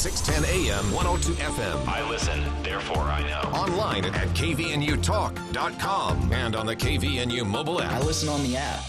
610 AM, 102 FM. I listen, therefore I know. Online at kvnutalk.com and on the KVNU mobile app. I listen on the app.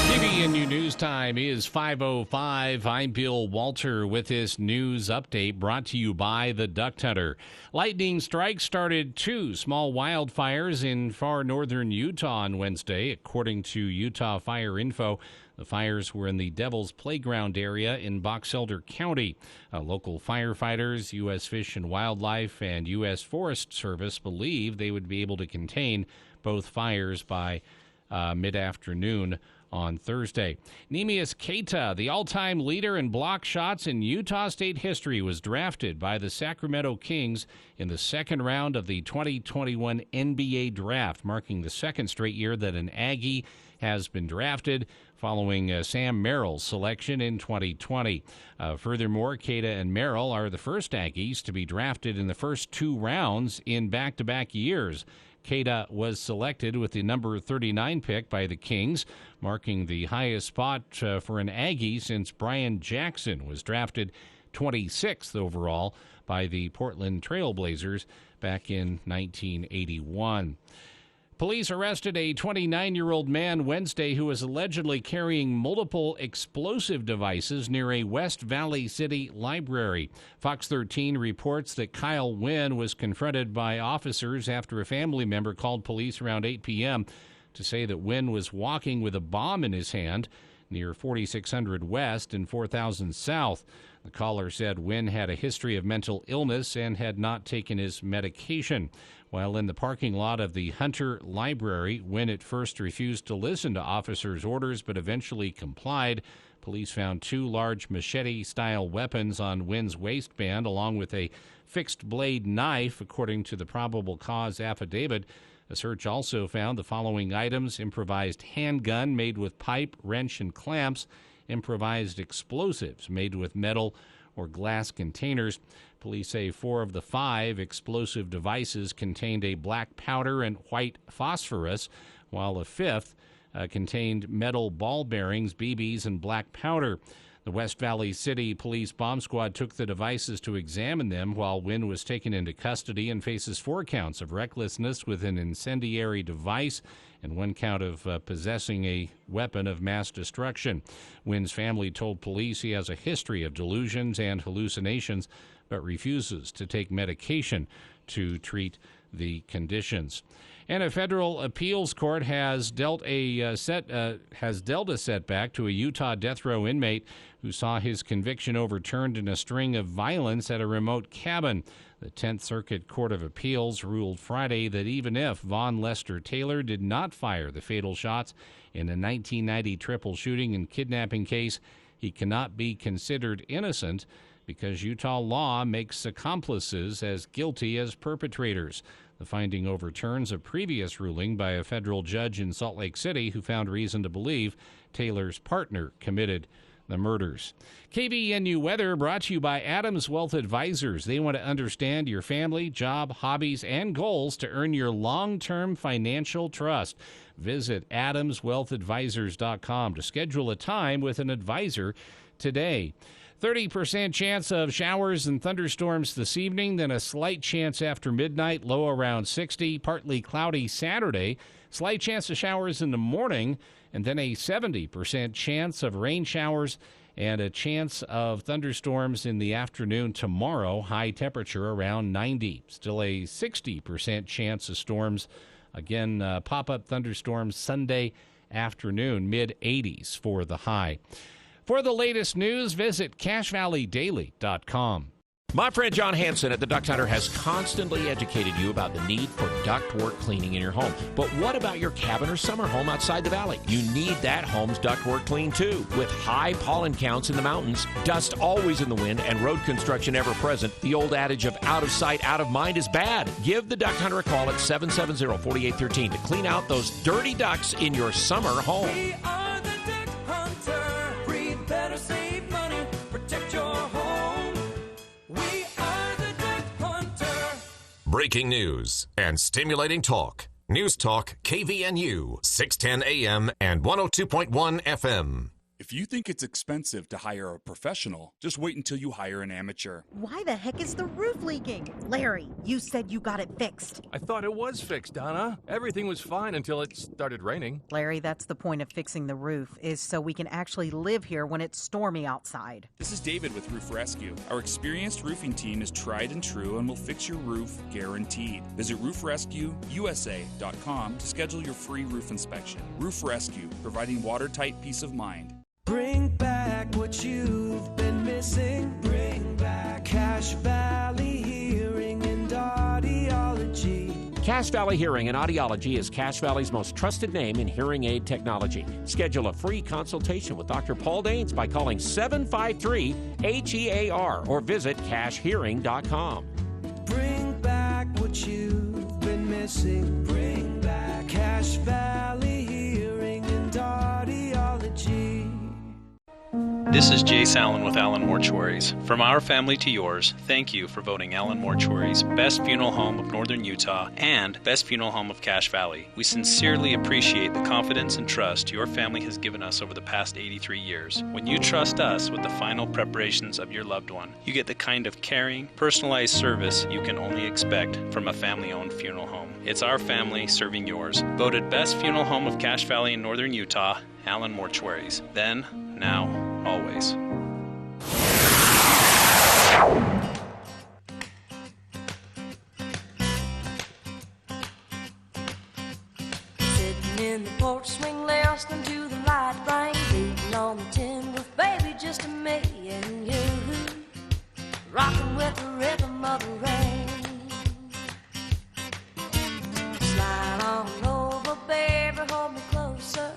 KVNU News Time is 5:05. I'm Bill Walter with this news update brought to you by the Duck Hunter. Lightning strikes started 2 small wildfires in far northern Utah on Wednesday, according to Utah Fire Info. The fires were in the Devil's Playground area in Box Elder County. Local firefighters, U.S. Fish and Wildlife, and U.S. Forest Service believe they would be able to contain both fires by mid-afternoon on Thursday. Neemias Keita, the all-time leader in block shots in Utah State history, was drafted by the Sacramento Kings in the second round of the 2021 NBA Draft, marking the second straight year that an Aggie has been drafted following Sam Merrill's selection in 2020. Furthermore, Keita and Merrill are the first Aggies to be drafted in the first 2 rounds in back-to-back years. Keita was selected with the number 39 pick by the Kings, marking the highest spot for an Aggie since Brian Jackson was drafted 26th overall by the Portland Trail Blazers back in 1981. Police arrested a 29-year-old man Wednesday who was allegedly carrying multiple explosive devices near a West Valley City library. Fox 13 reports that Kyle Wynn was confronted by officers after a family member called police around 8 p.m. to say that Wynn was walking with a bomb in his hand near 4600 West and 4000 South. The caller said Wynn had a history of mental illness and had not taken his medication. While in the parking lot of the Hunter Library, Wynn at first refused to listen to officers' orders but eventually complied. Police found 2 large machete-style weapons on Wynn's waistband, along with a fixed-blade knife, according to the probable cause affidavit. A search also found the following items: improvised handgun made with pipe, wrench, and clamps, improvised explosives made with metal or glass containers. Police say 4 of the 5 explosive devices contained a black powder and white phosphorus, while a 5th contained metal ball bearings, BBs, and black powder. The West Valley City Police Bomb Squad took the devices to examine them, while Wynn was taken into custody and faces 4 counts of recklessness with an incendiary device and 1 count of possessing a weapon of mass destruction. Wynn's family told police he has a history of delusions and hallucinations, but refuses to take medication to treat the conditions. And a federal appeals court has dealt a setback to a Utah death row inmate who saw his conviction overturned in a string of violence at a remote cabin. The 10th Circuit Court of Appeals ruled Friday that even if Vaughn Lester Taylor did not fire the fatal shots in a 1990 triple shooting and kidnapping case, he cannot be considered innocent because Utah law makes accomplices as guilty as perpetrators. The finding overturns a previous ruling by a federal judge in Salt Lake City who found reason to believe Taylor's partner committed the murders. KVNU weather brought to you by Adams Wealth Advisors. They want to understand your family, job, hobbies, and goals to earn your long-term financial trust. Visit adamswealthadvisors.com to schedule a time with an advisor today. 30% chance of showers and thunderstorms this evening, then a slight chance after midnight, low around 60, partly cloudy Saturday, slight chance of showers in the morning, and then a 70% chance of rain showers and a chance of thunderstorms in the afternoon tomorrow, high temperature around 90. Still a 60% chance of storms, again, pop-up thunderstorms Sunday afternoon, mid-80s for the high. For the latest news, visit CashValleyDaily.com. My friend John Hansen at the Duck Hunter has constantly educated you about the need for ductwork cleaning in your home. But what about your cabin or summer home outside the valley? You need that home's ductwork cleaned too. With high pollen counts in the mountains, dust always in the wind, and road construction ever present, the old adage of out of sight, out of mind is bad. Give the Duck Hunter a call at 770-4813 to clean out those dirty ducts in your summer home. We are the Duck Hunter. Breathe better, save money, protect your home. We are the Duck Hunter. Breaking news and stimulating talk. News Talk KVNU, 610 AM and 102.1 FM. If you think it's expensive to hire a professional, just wait until you hire an amateur. Why the heck is the roof leaking? Larry, you said you got it fixed. I thought it was fixed, Donna. Everything was fine until it started raining. Larry, that's the point of fixing the roof, is so we can actually live here when it's stormy outside. This is David with Roof Rescue. Our experienced roofing team is tried and true and will fix your roof guaranteed. Visit roofrescueusa.com to schedule your free roof inspection. Roof Rescue, providing watertight peace of mind. Bring back what you've been missing. Bring back Cache Valley Hearing and Audiology. Cache Valley Hearing and Audiology is Cache Valley's most trusted name in hearing aid technology. Schedule a free consultation with Dr. Paul Danes by calling 753-HEAR or visit cachehearing.com. Bring back what you've been missing. Bring back Cache Valley Hearing and Audiology. This is Jace Allen with Allen Mortuaries. From our family to yours, thank you for voting Allen Mortuaries Best Funeral Home of Northern Utah and Best Funeral Home of Cache Valley. We sincerely appreciate the confidence and trust your family has given us over the past 83 years. When you trust us with the final preparations of your loved one, you get the kind of caring, personalized service you can only expect from a family-owned funeral home. It's our family serving yours. Voted Best Funeral Home of Cache Valley in Northern Utah, Allen Mortuaries. Then, now, always. Sitting in the porch swing, listening to the light rain, beating on the tin roof, baby, just me and you, rocking with the rhythm of the rain. Slide on over, baby, hold me closer.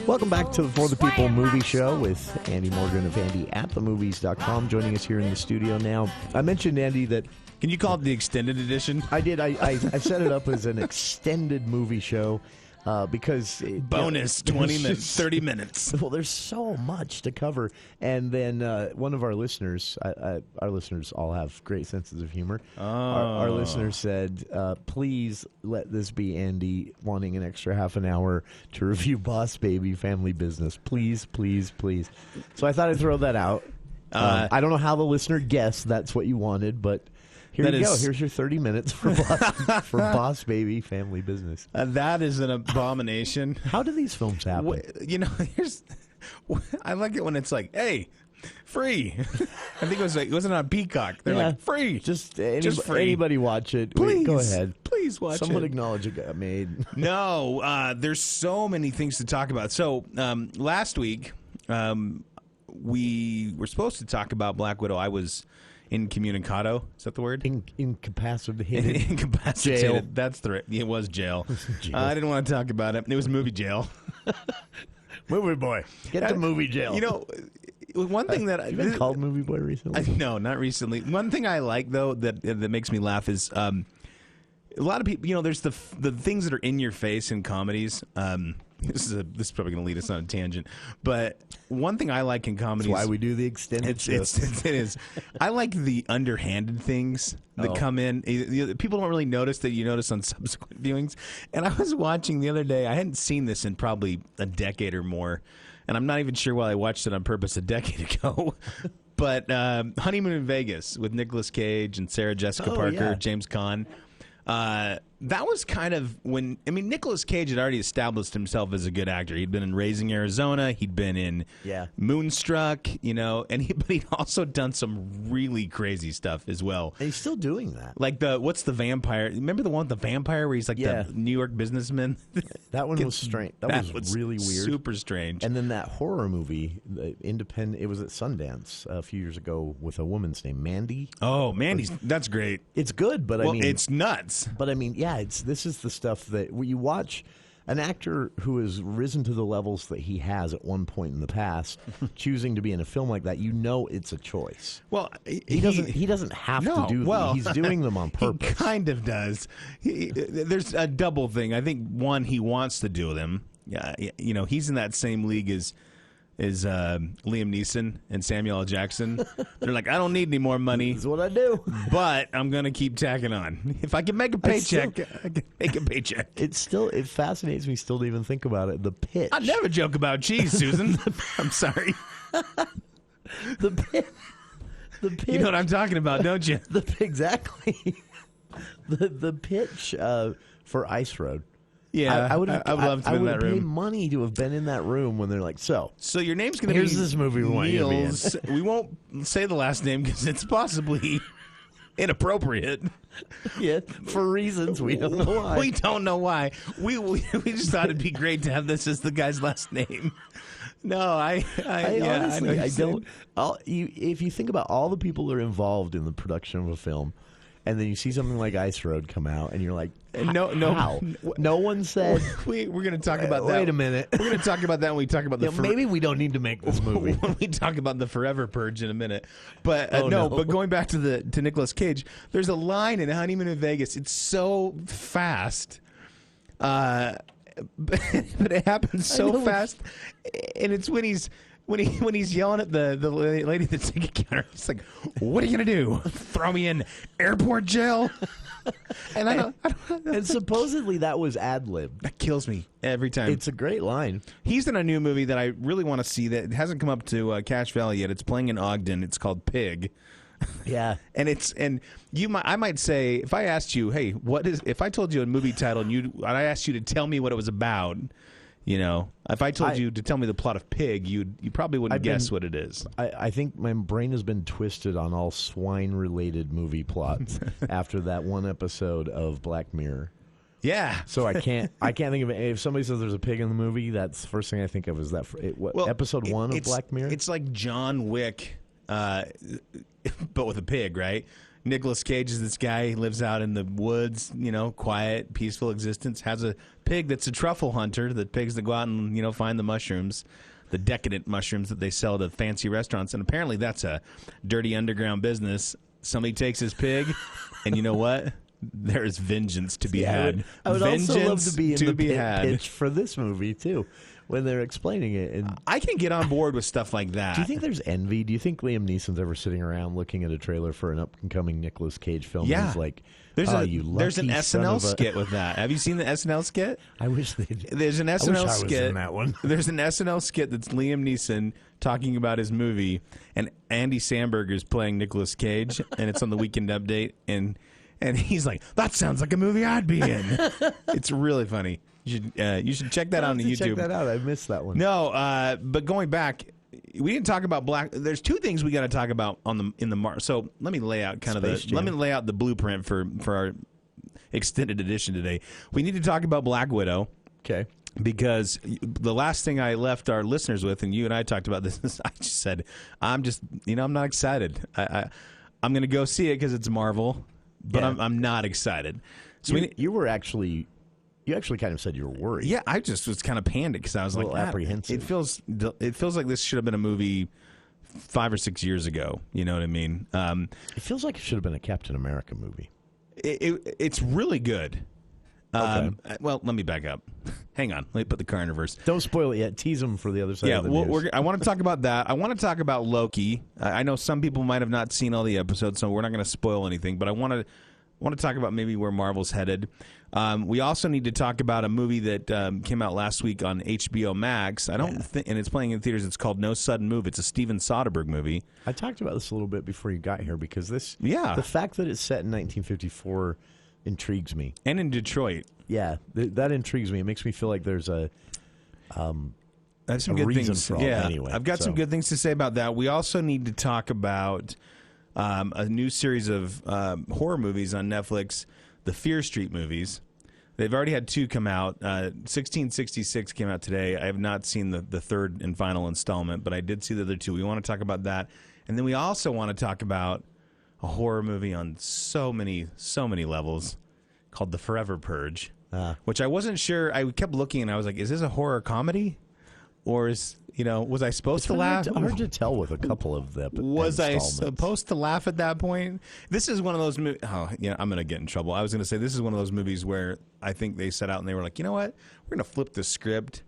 Welcome back to the For the People movie show with Andy Morgan of AndyAtTheMovies.com, joining us here in the studio now. I mentioned, Andy, that... Can you call it the extended edition? I did. I set it up as an extended movie show because... Bonus, 20 minutes, 30 minutes. Well, there's so much to cover. And then one of our listeners, our listeners all have great senses of humor. Oh. Our listener said, please let this be Andy wanting an extra half an hour to review Boss Baby Family Business. Please, please, please. So I thought I'd throw that out. I don't know how the listener guessed that's what you wanted, but... Here you go. Here's your 30 minutes for Boss Baby Family Business. That is an abomination. How do these films happen? I like it when it's like, hey, free. I think it was like, wasn't it on Peacock? They're like, free. Just free. Anybody watch it. Please. Go ahead. Please watch Someone it. acknowledge it got made. No, there's so many things to talk about. So last week, we were supposed to talk about Black Widow. I was... Incommunicado, is that the word? Incapacitated. Incapacitated. Jail. That's the right. It was jail. I didn't want to talk about it. It was movie jail. Movie boy. Get to movie jail. You know, one thing that... You've been called movie boy recently? No, not recently. One thing I like, though, that makes me laugh is a lot of people, you know, there's the things that are in your face in comedies. This is probably going to lead us on a tangent, but one thing I like in comedies... That's why we do the extended show. It is. I like the underhanded things that come in. People don't really notice that you notice on subsequent viewings. And I was watching the other day. I hadn't seen this in probably a decade or more, and I'm not even sure why I watched it on purpose a decade ago. But Honeymoon in Vegas with Nicolas Cage and Sarah Jessica Parker, James Caan. That was kind of when, I mean, Nicolas Cage had already established himself as a good actor. He'd been in Raising Arizona. He'd been in Moonstruck, you know, but he'd also done some really crazy stuff as well. And he's still doing that. Like what's the vampire? Remember the one with the vampire where he's like the New York businessman? That one was strange. That was really weird. Super strange. And then that horror movie, it was at Sundance a few years ago with a woman's name, Mandy. Oh, Mandy's, that's great. It's good, but I mean... it's nuts. But I mean, this is the stuff that when you watch an actor who has risen to the levels that he has at one point in the past, choosing to be in a film like that, you know it's a choice. Well, he doesn't have to do them. He's doing them on purpose. He kind of does. There's a double thing. I think one, he wants to do them. You know, he's in that same league as Liam Neeson and Samuel L. Jackson. They're like, I don't need any more money. This is what I do. But I'm going to keep tacking on. If I can make a paycheck, I can make a paycheck. It fascinates me still to even think about it. The pitch. I never joke about cheese, Susan. I'm sorry. The pitch. You know what I'm talking about, don't you? Exactly. The pitch for Ice Road. Yeah, I would love to be in that room. Pay money to have been in that room when they're like, so your name's going to be here's this movie we want you to be in. We won't say the last name because it's possibly inappropriate. Yeah, for reasons we don't know why. We don't know why. We just thought it'd be great to have this as the guy's last name. No, I honestly, I don't. If you think about all the people that are involved in the production of a film, and then you see something like Ice Road come out, and you're like, no one said. We're going to talk about that. Wait a minute. We're going to talk about that when we talk about the. Maybe we don't need to make this movie when we talk about the Forever Purge in a minute. But no. But going back to Nicolas Cage, there's a line in Honeymoon in Vegas. It's so fast. But it happens so fast, and it's when he's yelling at the lady at the ticket counter. It's like, "What are you gonna do? Throw me in airport jail?" And supposedly that was ad-lib. That kills me every time. It's a great line. He's in a new movie that I really want to see that hasn't come up to Cache Valley yet. It's playing in Ogden. It's called Pig. Yeah, I might say, if I asked you, hey, if I told you a movie title and I asked you to tell me what it was about, if I told you to tell me the plot of Pig, you probably wouldn't guess what it is. I think my brain has been twisted on all swine-related movie plots after that one episode of Black Mirror. Yeah. So I can't think of it. If somebody says there's a pig in the movie, that's the first thing I think of is that episode 1 of Black Mirror? It's like John Wick. But with a pig, right? Nicolas Cage is this guy. He lives out in the woods, quiet, peaceful existence. Has a pig that's a truffle hunter. The pigs that go out and find the mushrooms, the decadent mushrooms that they sell to fancy restaurants. And apparently that's a dirty underground business. Somebody takes his pig, and you know what? There is vengeance to be had. I would also love to be in the had. pitch for this movie too. When they're explaining it, and I can get on board with stuff like that. Do you think there's envy? Do you think Liam Neeson's ever sitting around looking at a trailer for an up-and-coming Nicolas Cage film? Yeah, and he's like, there's an SNL skit with that. Have you seen the SNL skit? I wish they did. There's an SNL skit. I was in that one. There's an SNL skit that's Liam Neeson talking about his movie, and Andy Samberg is playing Nicolas Cage, and it's on the Weekend Update, and he's like, "That sounds like a movie I'd be in." It's really funny. You should check that out on YouTube. Check that out. I missed that one. No, but going back, we didn't talk about Black. There's two things we got to talk about in the So let me lay out the blueprint for our extended edition today. We need to talk about Black Widow. Okay. Because the last thing I left our listeners with, and you and I talked about this, I just said, I'm not excited. I'm going to go see it because it's Marvel, but yeah. I'm not excited. So you actually kind of said you were worried. Yeah, I just was kind of panicked because I was like apprehensive. It feels like this should have been a movie 5 or 6 years ago. You know what I mean? It feels like it should have been a Captain America movie. It's really good. Okay. Well, let me back up. Hang on. Let me put the car in reverse. Don't spoil it yet. Tease them for the other side of the news. I want to talk about that. I want to talk about Loki. I know some people might have not seen all the episodes, so we're not going to spoil anything. But I want to talk about maybe where Marvel's headed. We also need to talk about a movie that came out last week on HBO Max. And it's playing in theaters. It's called No Sudden Move. It's a Steven Soderbergh movie. I talked about this a little bit before you got here because the fact that it's set in 1954 intrigues me. And in Detroit. Yeah, that intrigues me. It makes me feel like there's a that's some good things. For all anyway. I've got some good things to say about that. We also need to talk about a new series of horror movies on Netflix, the Fear Street movies. They've already had 2 come out. 1666 came out today. I have not seen the third and final installment, but I did see the other 2. We want to talk about that. And then we also want to talk about a horror movie on so many levels called The Forever Purge, which I wasn't sure. I kept looking and I was like, is this a horror comedy? Or was I supposed to laugh? It's hard to tell with a couple of them. Was I supposed to laugh at that point? This is one of those movies. Oh, yeah, I'm going to get in trouble. I was going to say this is one of those movies where I think they set out and they were like, you know what? We're going to flip the script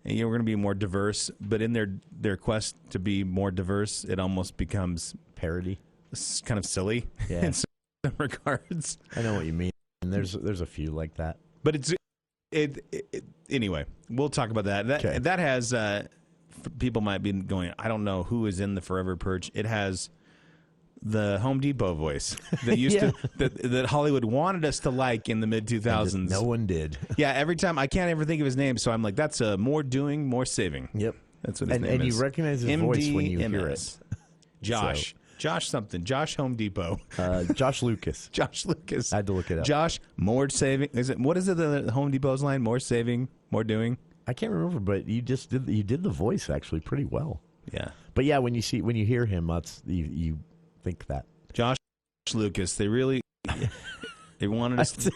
and, we're going to be more diverse. But in their quest to be more diverse, it almost becomes parody. It's kind of silly in some regards. I know what you mean. And there's a few like that. But anyway, we'll talk about that. That has people might be going, I don't know who is in the Forever Purge. It has the Home Depot voice that used to that Hollywood wanted us to like in the mid 2000s. No one did. Yeah, every time I can't ever think of his name, so I'm like, that's more doing, more saving. Yep, that's what his name is. And you recognize his voice when you hear it. Josh. So. Josh something. Josh Home Depot. Josh Lucas. Josh Lucas. I had to look it up. Josh, more saving. What is it? The Home Depot's line? More saving, more doing. I can't remember, but you did the voice actually pretty well. Yeah. But yeah, when you hear him, you think that Josh Lucas. They really they wanted us to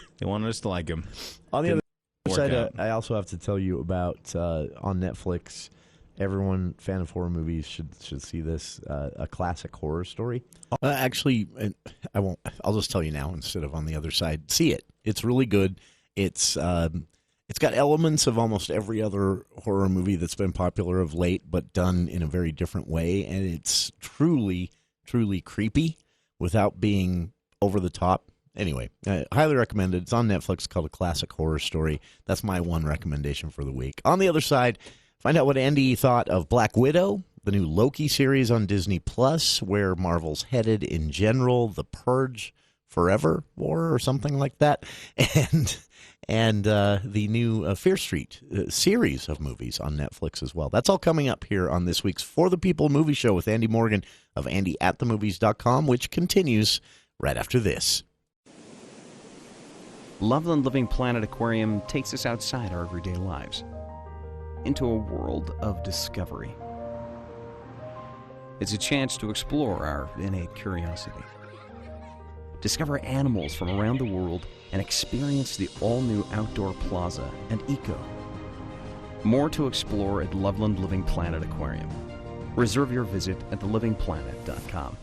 like him. On the other side, I also have to tell you about on Netflix. Everyone fan of horror movies should see this, a classic horror story. Actually, I won't. I'll just tell you now instead of on the other side. See it. It's really good. It's got elements of almost every other horror movie that's been popular of late, but done in a very different way, and it's truly, truly creepy without being over the top. Anyway, I highly recommend it. It's on Netflix, called A Classic Horror Story. That's my one recommendation for the week. On the other side, find out what Andy thought of Black Widow, the new Loki series on Disney Plus, where Marvel's headed in general, The Purge, Forever War or something like that, and the new Fear Street series of movies on Netflix as well. That's all coming up here on this week's For the People movie show with Andy Morgan of AndyAtTheMovies.com, which continues right after this. Loveland Living Planet Aquarium takes us outside our everyday lives into a world of discovery. It's a chance to explore our innate curiosity, discover animals from around the world, and experience the all-new outdoor plaza and eco. More to explore at Loveland Living Planet Aquarium. Reserve your visit at thelivingplanet.com.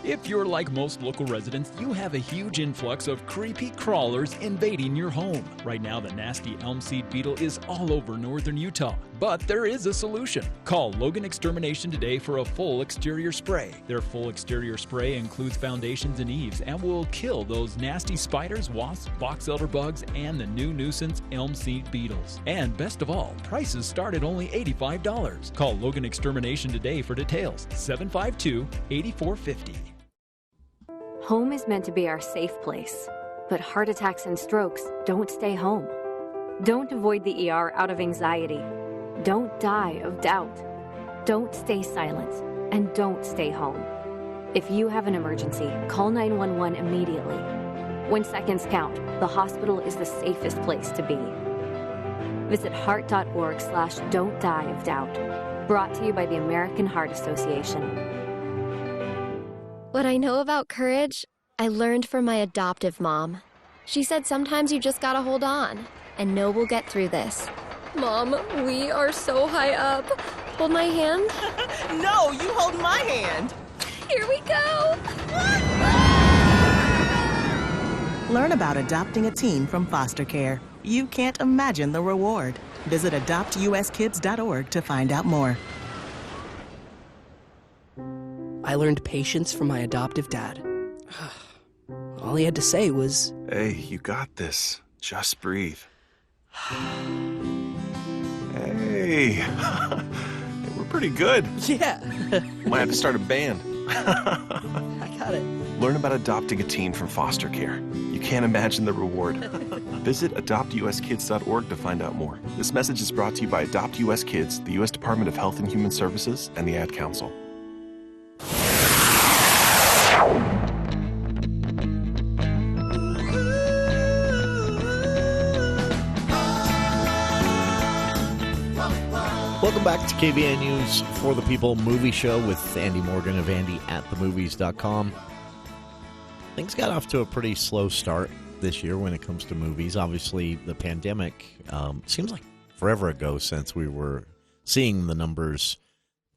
If you're like most local residents, you have a huge influx of creepy crawlers invading your home. Right now, the nasty elm seed beetle is all over northern Utah, but there is a solution. Call Logan Extermination today for a full exterior spray. Their full exterior spray includes foundations and eaves and will kill those nasty spiders, wasps, box elder bugs, and the new nuisance elm seed beetles. And best of all, prices start at only $85. Call Logan Extermination today for details. 752-8450. Home is meant to be our safe place, but heart attacks and strokes don't stay home. Don't avoid the ER out of anxiety. Don't die of doubt. Don't stay silent, and don't stay home. If you have an emergency, call 911 immediately. When seconds count, the hospital is the safest place to be. Visit heart.org/don't die of doubt. Brought to you by the American Heart Association. What I know about courage, I learned from my adoptive mom. She said sometimes you just gotta hold on and know we'll get through this. Mom, we are so high up. Hold my hand. No, you hold my hand. Here we go. Learn about adopting a teen from foster care. You can't imagine the reward. Visit adoptuskids.org to find out more. I learned patience from my adoptive dad. All he had to say was, "Hey, you got this. Just breathe." Hey, we're pretty good. Yeah. Might have to start a band. I got it. Learn about adopting a teen from foster care. You can't imagine the reward. Visit adoptuskids.org to find out more. This message is brought to you by Adopt US Kids, the U.S. Department of Health and Human Services, and the Ad Council. Welcome back to KVNU's For the People movie show with Andy Morgan of AndyAtTheMovies.com. Things got off to a pretty slow start this year when it comes to movies. Obviously, the pandemic seems like forever ago since we were seeing the numbers,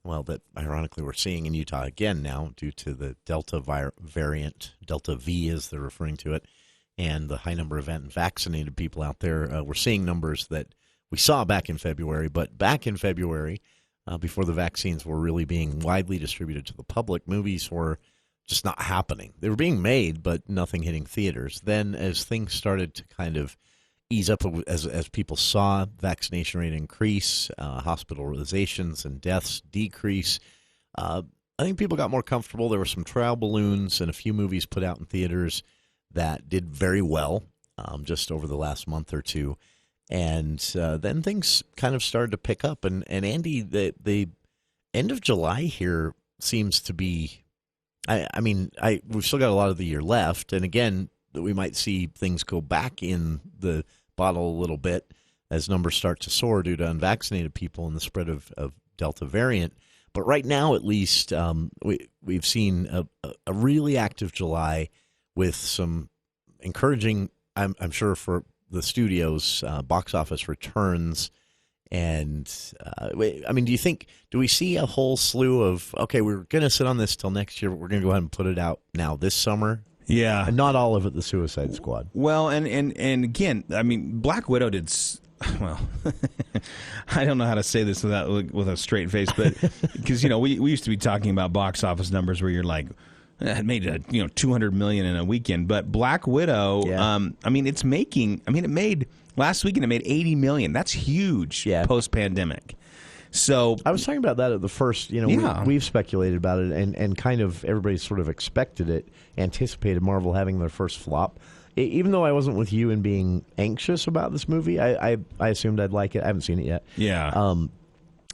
well, that ironically we're seeing in Utah again now due to the Delta variant, Delta V as they're referring to it. and the high number of vaccinated people out there, we're seeing numbers that we saw back in February. But back in February, before the vaccines were really being widely distributed to the public, movies were just not happening. They were being made, but nothing hitting theaters. Then as things started to kind of ease up, as people saw vaccination rate increase, hospitalizations and deaths decrease, I think people got more comfortable. There were some trial balloons and a few movies put out in theaters that did very well just over the last month or two. And then things kind of started to pick up. And Andy, the end of July here seems to be, we've still got a lot of the year left. And again, we might see things go back in the bottle a little bit as numbers start to soar due to unvaccinated people and the spread of Delta variant. But right now, at least, we've seen a really active July with some encouraging, I'm sure, for the studios, box office returns. And, do we see a whole slew of, okay, we're going to sit on this till next year, but we're going to go ahead and put it out now this summer? Yeah. And not all of it the Suicide Squad. Well, and again, Black Widow did, well, I don't know how to say this with a straight face, but because, we used to be talking about box office numbers where you're like, it made $200 million in a weekend, but Black Widow, it's making. It made last weekend. It made $80 million. That's huge. Post pandemic. So I was talking about that at the first. We've speculated about it, and kind of everybody sort of expected it, anticipated Marvel having their first flop. Even though I wasn't with you in being anxious about this movie, I assumed I'd like it. I haven't seen it yet. Yeah.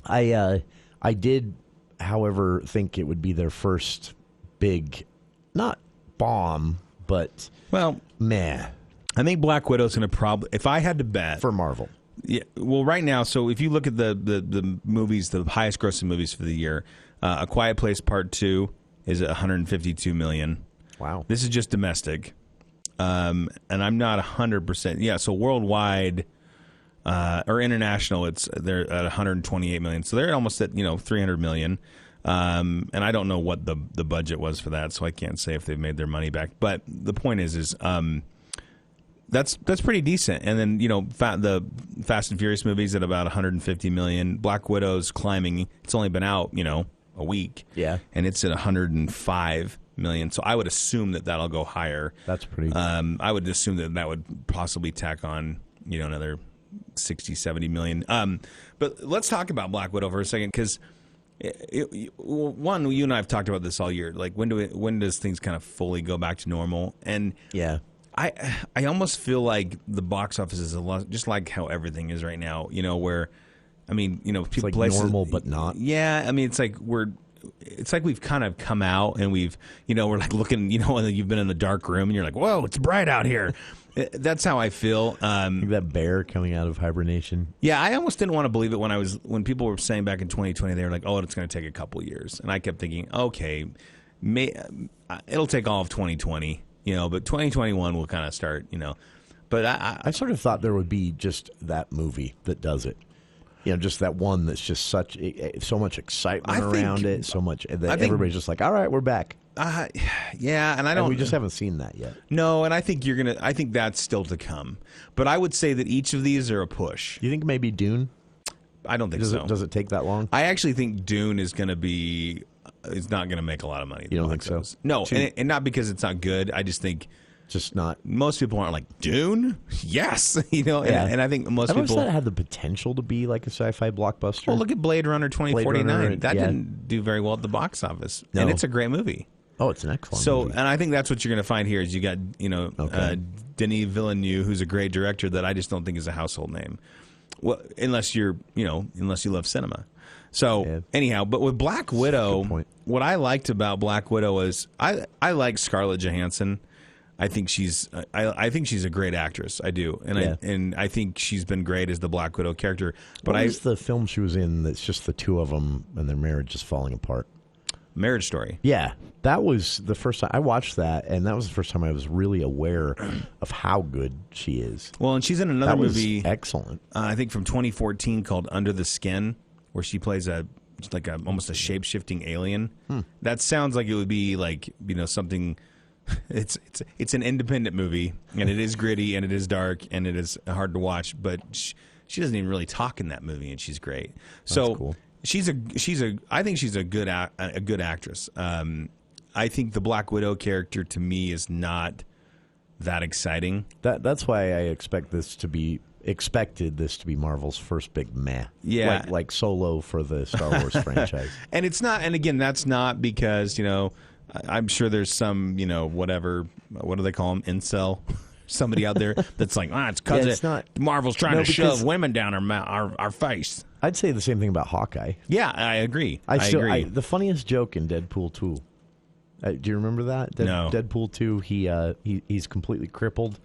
I did, however, think it would be their first big, not bomb, but meh. I think Black Widow's going to probably, if I had to bet for Marvel. Yeah. Well, right now, so if you look at the movies, the highest grossing movies for the year, A Quiet Place Part 2 is at $152 million. Wow. This is just domestic. And I'm not 100%. Yeah, so worldwide or international, they're at $128 million. So they're almost at $300 million. And I don't know what the budget was for that, so I can't say if they've made their money back. But the point is that's pretty decent. And then the Fast and Furious movies at about $150 million. Black Widow's climbing. It's only been out a week. Yeah, and it's at $105 million. So I would assume that'll go higher. That's pretty. I would assume that would possibly tack on another 60, 70 million. But let's talk about Black Widow for a second, because one, you and I have talked about this all year. Like, when does things kind of fully go back to normal? And yeah, I almost feel like the box office is a lot, just like how everything is right now. Where, people it's like places, normal but not. Yeah, it's like we've kind of come out and we've, we're like looking, when you've been in the dark room and you're like, whoa, it's bright out here. That's how I feel. Like that bear coming out of hibernation. Yeah, I almost didn't want to believe it when people were saying back in 2020, they were like, oh, it's going to take a couple years. And I kept thinking, okay, it'll take all of 2020, but 2021 will kind of start, But I sort of thought there would be just that movie that does it. Just that one that's just so much excitement around it, so much that everybody's just like, all right, we're back. Yeah, and we just haven't seen that yet. No, and I think that's still to come. But I would say that each of these are a push. You think maybe Dune? I don't think so. Does it take that long? I actually think Dune is going to be. It's not going to make a lot of money. You don't think so? No, and not because it's not good. I just think. Just not. Most people aren't like, Dune? Yes. And I think most people. That had the potential to be like a sci-fi blockbuster. Well, look at Blade Runner 2049. That didn't do very well at the box office. No. And it's a great movie. Oh, it's an excellent movie. And I think that's what you're going to find here is you got, Denis Villeneuve, who's a great director that I just don't think is a household name. Well, unless you love cinema. So anyhow, but with Black Widow, what I liked about Black Widow is I like Scarlett Johansson. I think she's a great actress. I do, and I think she's been great as the Black Widow character. But what was the film she was in that's just the two of them and their marriage is falling apart? Marriage Story. Yeah, that was the first time I watched that, and that was the first time I was really aware of how good she is. Well, and she's in another movie, excellent. I think from 2014 called Under the Skin, where she plays almost a shape-shifting alien. That sounds like it would be like something it's an independent movie, and it is gritty, and it is dark, and it is hard to watch. But she doesn't even really talk in that movie, and she's great. So That's cool. I think she's a good actress. I think the Black Widow character to me is not that exciting. That's why I expected this to be Marvel's first big meh. Yeah, like Solo for the Star Wars franchise. And it's not. And again, that's not because I'm sure there's some what do they call them, incel. Somebody out there that's like, it's because Marvel's trying to shove women down our face. I'd say the same thing about Hawkeye. Yeah, I agree. I agree. The funniest joke in Deadpool 2. Do you remember that? No. Deadpool 2. He's completely crippled.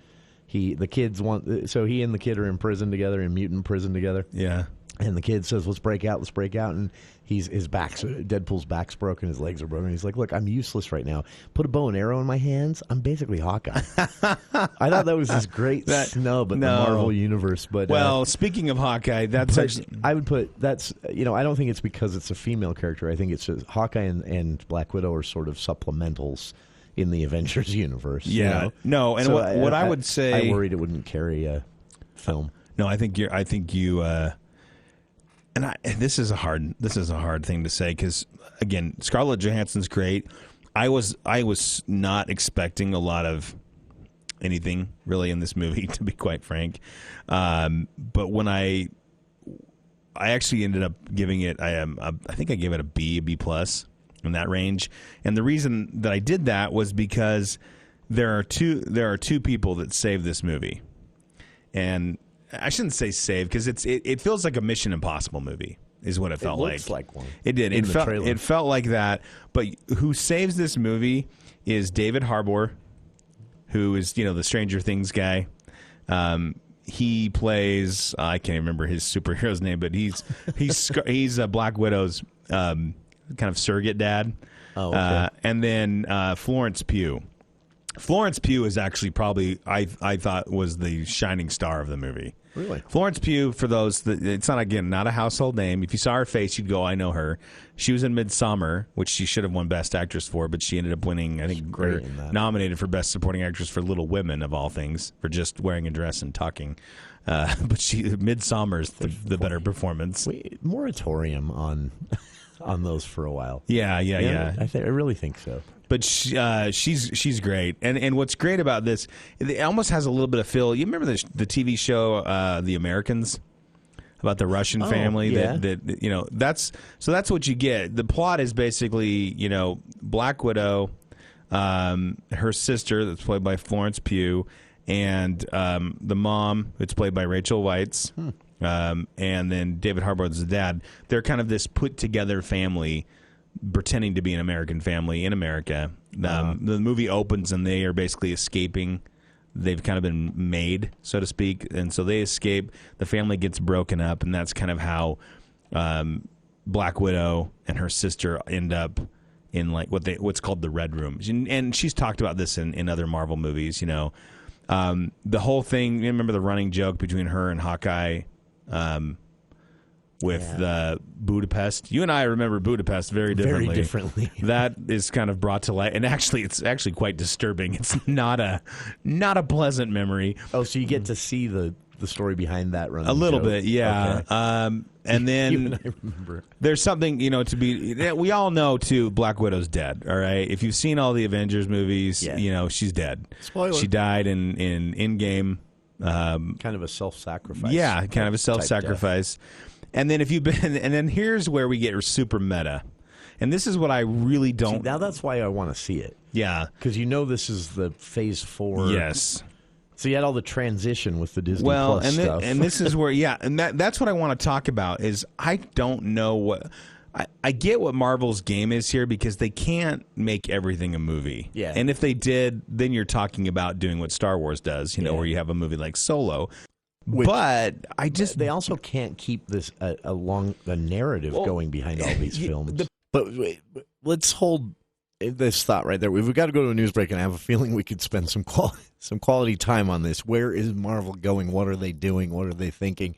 He and the kid are in prison together, in mutant prison together. Yeah. And the kid says, let's break out. And Deadpool's back's broken, his legs are broken. He's like, look, I'm useless right now. Put a bow and arrow in my hands, I'm basically Hawkeye. I thought that was this great snub at the Marvel universe. But speaking of Hawkeye, I would put I don't think it's because it's a female character. I think it's just Hawkeye and Black Widow are sort of supplementals in the Avengers universe. Yeah. No, and so what I would say, I worried it wouldn't carry a film. No, I think you and this is a hard thing to say because again, Scarlett Johansson's great. I was not expecting a lot of anything really in this movie, to be quite frank. But when I actually ended up giving it, I think I gave it a B plus in that range. And the reason that I did that was because there are two people that saved this movie, and I shouldn't say save because it feels like a Mission Impossible movie is what it felt like. It looks like one. It did. It felt like that. But who saves this movie is David Harbour, who is the Stranger Things guy. He plays I can't remember his superhero's name, but he's Black Widow's kind of surrogate dad. Oh, okay. And then Florence Pugh. Florence Pugh is actually probably I thought was the shining star of the movie. Really? Florence Pugh, for those that it's not a household name. If you saw her face, you'd go, I know her. She was in Midsommar, which she should have won Best Actress for, but she ended up winning, I think, nominated for Best Supporting Actress for Little Women, of all things, for just wearing a dress and talking. But Midsommar is the better performance. Moratorium on those for a while. Yeah. I really think so. But she's great, and what's great about this, it almost has a little bit of feel. You remember the TV show The Americans, about the Russian family that's what you get. The plot is basically Black Widow, her sister that's played by Florence Pugh, and the mom it's played by Rachel Weisz, and then David Harbour's the dad. They're kind of this put together family, pretending to be an American family in America. The movie opens and they are basically escaping. They've kind of been made, so to speak, and so they escape. The family gets broken up, and that's kind of how Black Widow and her sister end up in like what's called the Red Room. And she's talked about this in other Marvel movies. The whole thing. You remember the running joke between her and Hawkeye. With Budapest. You and I remember Budapest very differently. Very differently. That is kind of brought to light, and actually it's actually quite disturbing. It's not a pleasant memory. Oh, so you get to see the story behind that running a little joke. bit, yeah. Okay. And then you and I remember. There's something, to be, we all know too, Black Widow's dead, all right? If you've seen all the Avengers movies, she's dead. Spoiler. She died in Endgame. Kind of a self-sacrifice. Yeah, kind of a self-sacrifice. And then and then here's where we get super meta. And this is what I really don't. See, now that's why I want to see it. Yeah. Because this is the Phase 4. Yes. So you had all the transition with the Disney Plus stuff. And this is where, and that's what I want to talk about is I don't know what. I get what Marvel's game is here because they can't make everything a movie. Yeah. And if they did, then you're talking about doing what Star Wars does, where you have a movie like Solo. But they also can't keep this a narrative going behind all these films. But wait, let's hold this thought right there. We've got to go to a news break, and I have a feeling we could spend some quality time on this. Where is Marvel going? What are they doing? What are they thinking?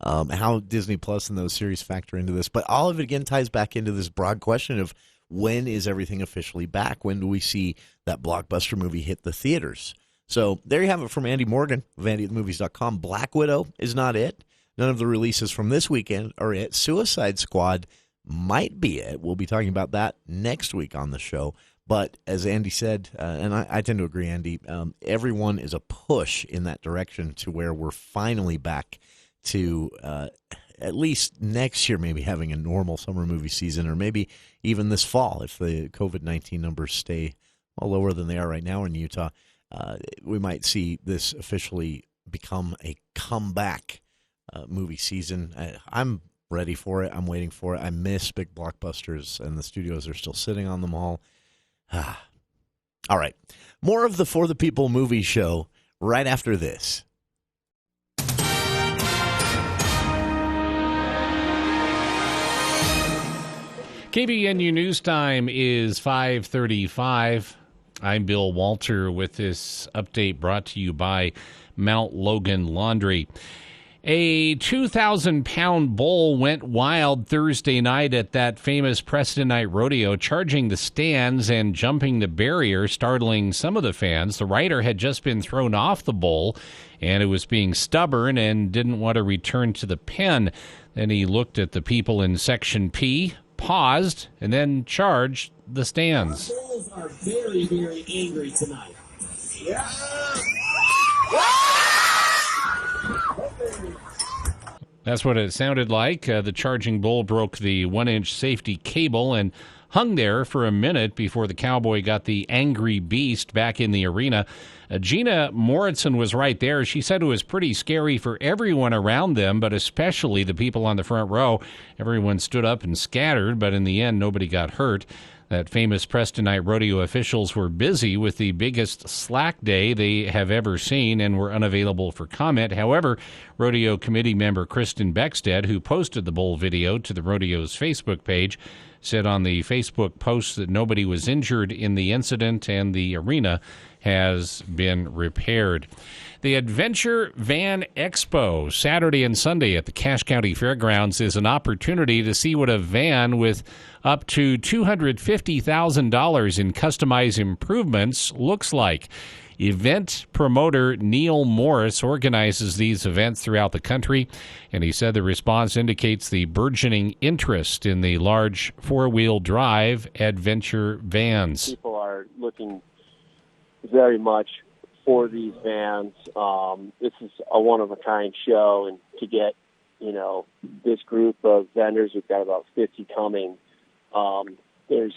How Disney Plus and those series factor into this? But all of it again ties back into this broad question of when is everything officially back? When do we see that blockbuster movie hit the theaters? So there you have it from Andy Morgan of AndyAtTheMovies.com. Black Widow is not it. None of the releases from this weekend are it. Suicide Squad might be it. We'll be talking about that next week on the show. But as Andy said, and I tend to agree, Andy, everyone is a push in that direction to where we're finally back to at least next year maybe having a normal summer movie season, or maybe even this fall if the COVID-19 numbers stay lower than they are right now in Utah. We might see this officially become a comeback movie season. I'm ready for it. I'm waiting for it. I miss big blockbusters, and the studios are still sitting on them all. All right. More of the For the People movie show right after this. KBNU News Time is 5:35. I'm Bill Walter with this update brought to you by Mount Logan Laundry. A 2,000-pound bull went wild Thursday night at that famous Preston Night Rodeo, charging the stands and jumping the barrier, startling some of the fans. The rider had just been thrown off the bull, and it was being stubborn and didn't want to return to the pen. Then he looked at the people in Section P, paused, and then charged the stands. Our bulls are very, very angry tonight. Yeah. That's what it sounded like. The charging bull broke the 1-inch safety cable and hung there for a minute before the cowboy got the angry beast back in the arena. Gina Moritzen was right there. She said it was pretty scary for everyone around them, but especially the people on the front row. Everyone stood up and scattered, but in the end, nobody got hurt. That famous Preston Night Rodeo officials were busy with the biggest slack day they have ever seen and were unavailable for comment. However, rodeo committee member Kristen Beckstead, who posted the bull video to the rodeo's Facebook page, said on the Facebook post that nobody was injured in the incident and the arena has been repaired. The Adventure Van Expo, Saturday and Sunday at the Cache County Fairgrounds, is an opportunity to see what a van with up to $250,000 in customized improvements looks like. Event promoter Neil Morris organizes these events throughout the country, and he said the response indicates the burgeoning interest in the large four-wheel drive adventure vans. People are looking very much for these vans. This is a one-of-a-kind show, and to get, this group of vendors, we've got about 50 coming, there's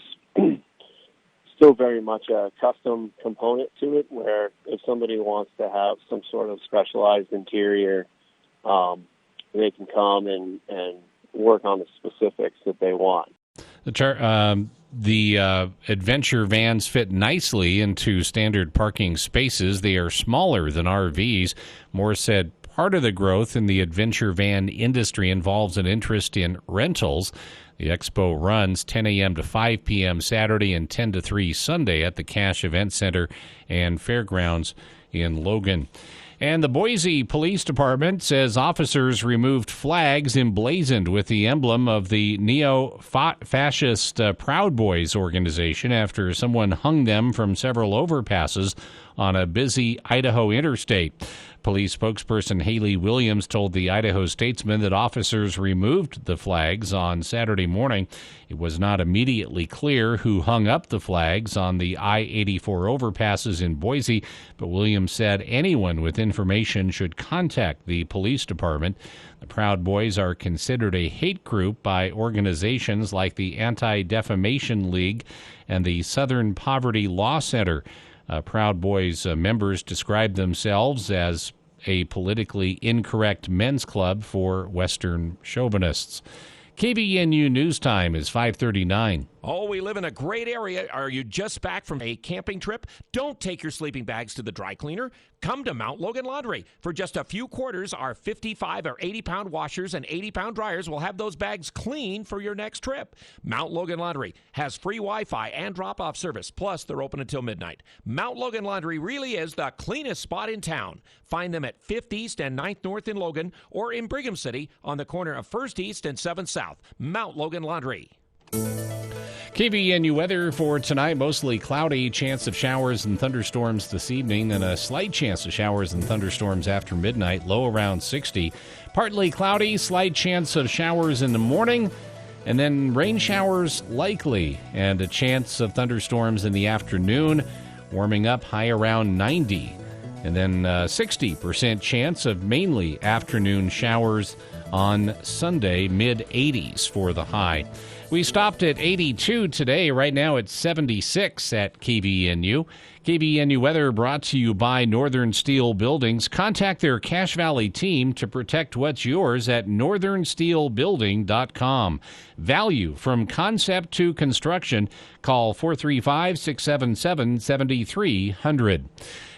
still very much a custom component to it, where if somebody wants to have some sort of specialized interior, they can come and work on the specifics that they want. The adventure vans fit nicely into standard parking spaces. They are smaller than RVs. Moore said part of the growth in the adventure van industry involves an interest in rentals. The expo runs 10 a.m. to 5 p.m. Saturday and 10 to 3 Sunday at the Cache Event Center and Fairgrounds in Logan. And the Boise Police Department says officers removed flags emblazoned with the emblem of the neo-fascist Proud Boys organization after someone hung them from several overpasses on a busy Idaho interstate. Police spokesperson Haley Williams told the Idaho Statesman that officers removed the flags on Saturday morning. It was not immediately clear who hung up the flags on the I-84 overpasses in Boise, but Williams said anyone with information should contact the police department. The Proud Boys are considered a hate group by organizations like the Anti-Defamation League and the Southern Poverty Law Center. Proud Boys members describe themselves as a politically incorrect men's club for Western chauvinists. KBNU News Time is 5:39. Oh, we live in a great area. Are you just back from a camping trip? Don't take your sleeping bags to the dry cleaner. Come to Mount Logan Laundry. For just a few quarters, our 55 or 80-pound washers and 80-pound dryers will have those bags clean for your next trip. Mount Logan Laundry has free Wi-Fi and drop-off service, plus they're open until midnight. Mount Logan Laundry really is the cleanest spot in town. Find them at 5th East and 9th North in Logan or in Brigham City on the corner of 1st East and 7th South. Mount Logan Laundry. KBNU weather for tonight, mostly cloudy, chance of showers and thunderstorms this evening, and a slight chance of showers and thunderstorms after midnight, low around 60. Partly cloudy, slight chance of showers in the morning, and then rain showers likely, and a chance of thunderstorms in the afternoon, warming up high around 90. And then 60% chance of mainly afternoon showers on Sunday, mid-80s for the high. We stopped at 82 today. Right now it's 76 at KBNU. KBNU weather brought to you by Northern Steel Buildings. Contact their Cache Valley team to protect what's yours at northernsteelbuilding.com. Value from concept to construction. Call 435-677-7300.